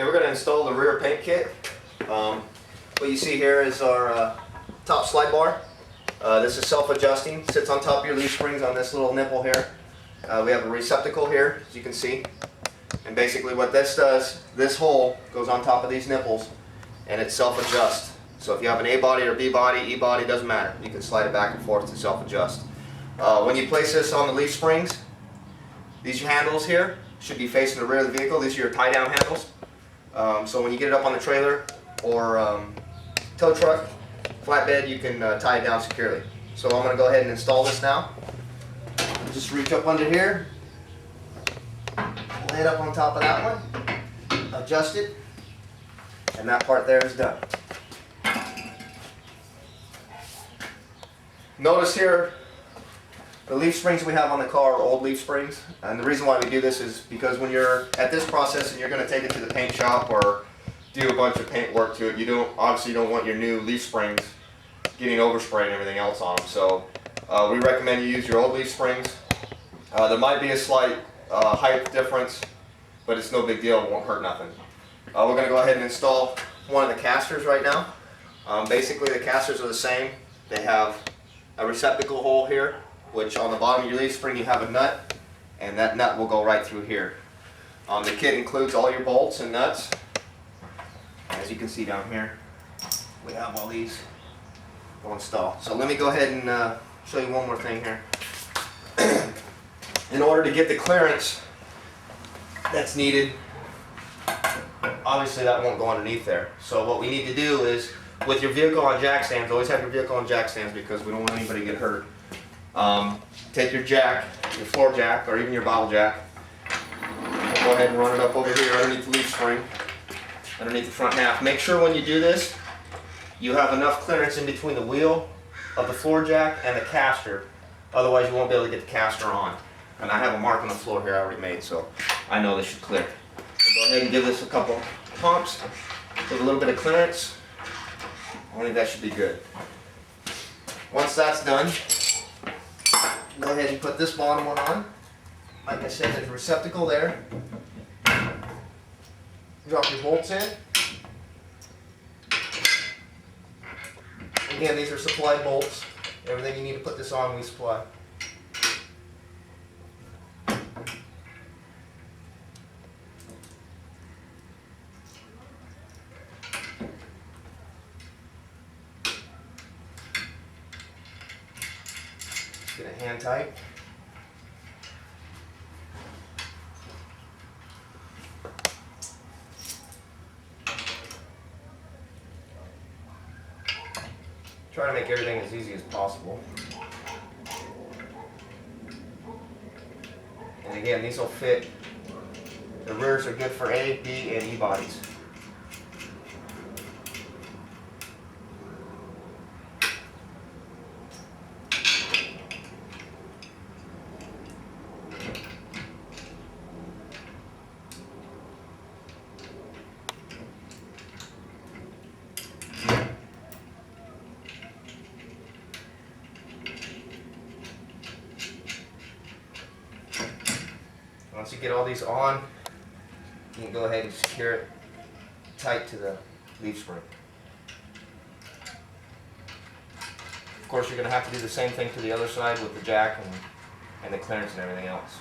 Okay, we're going to install the rear paint kit. What you see here is our top slide bar. This is self-adjusting, sits on top of your leaf springs on this little nipple here. We have a receptacle here, as you can see. And basically what this does, this hole goes on top of these nipples and it self-adjusts. So if you have an A body or B body, E body, doesn't matter. You can slide it back and forth to self-adjust. When you place this on the leaf springs, these handles here should be facing the rear of the vehicle. These are your tie-down handles. So when you get it up on the trailer or tow truck, flatbed, you can tie it down securely. So I'm going to go ahead and install this now. Just reach up under here, lay it up on top of that one, adjust it, and that part there is done. Notice here, the leaf springs we have on the car are old leaf springs, and the reason why we do this is because when you're at this process and you're going to take it to the paint shop or do a bunch of paint work to it, you obviously don't want your new leaf springs getting overspray and everything else on them. So we recommend you use your old leaf springs. There might be a slight height difference, but it's no big deal, it won't hurt nothing. We're going to go ahead and install one of the casters right now. Basically the casters are the same. They have a receptacle hole here, which on the bottom of your leaf spring you have a nut, and that nut will go right through here. The kit includes all your bolts and nuts. As you can see down here, we have all these to install. So let me go ahead and show you one more thing here. In order to get the clearance that's needed, obviously that won't go underneath there. So what we need to do is, with your vehicle on jack stands, always have your vehicle on jack stands because we don't want anybody to get hurt. Take your jack, your floor jack, or even your bottle jack, go ahead and run it up over here underneath the leaf spring, underneath the front half. Make sure when you do this, you have enough clearance in between the wheel of the floor jack and the caster. Otherwise you won't be able to get the caster on. And I have a mark on the floor here I already made, so I know this should clear. So go ahead and give this a couple pumps with a little bit of clearance. I think that should be good. Once that's done, go ahead and put this bottom one on. Like I said, there's a receptacle there. Drop your bolts in. Again, these are supplied bolts. Everything you need to put this on, we supply. Get it hand tight. Try to make everything as easy as possible. And again, these will fit. The rears are good for A, B, and E bodies. Once you get all these on, you can go ahead and secure it tight to the leaf spring. Of course, you're going to have to do the same thing to the other side with the jack and the clearance and everything else.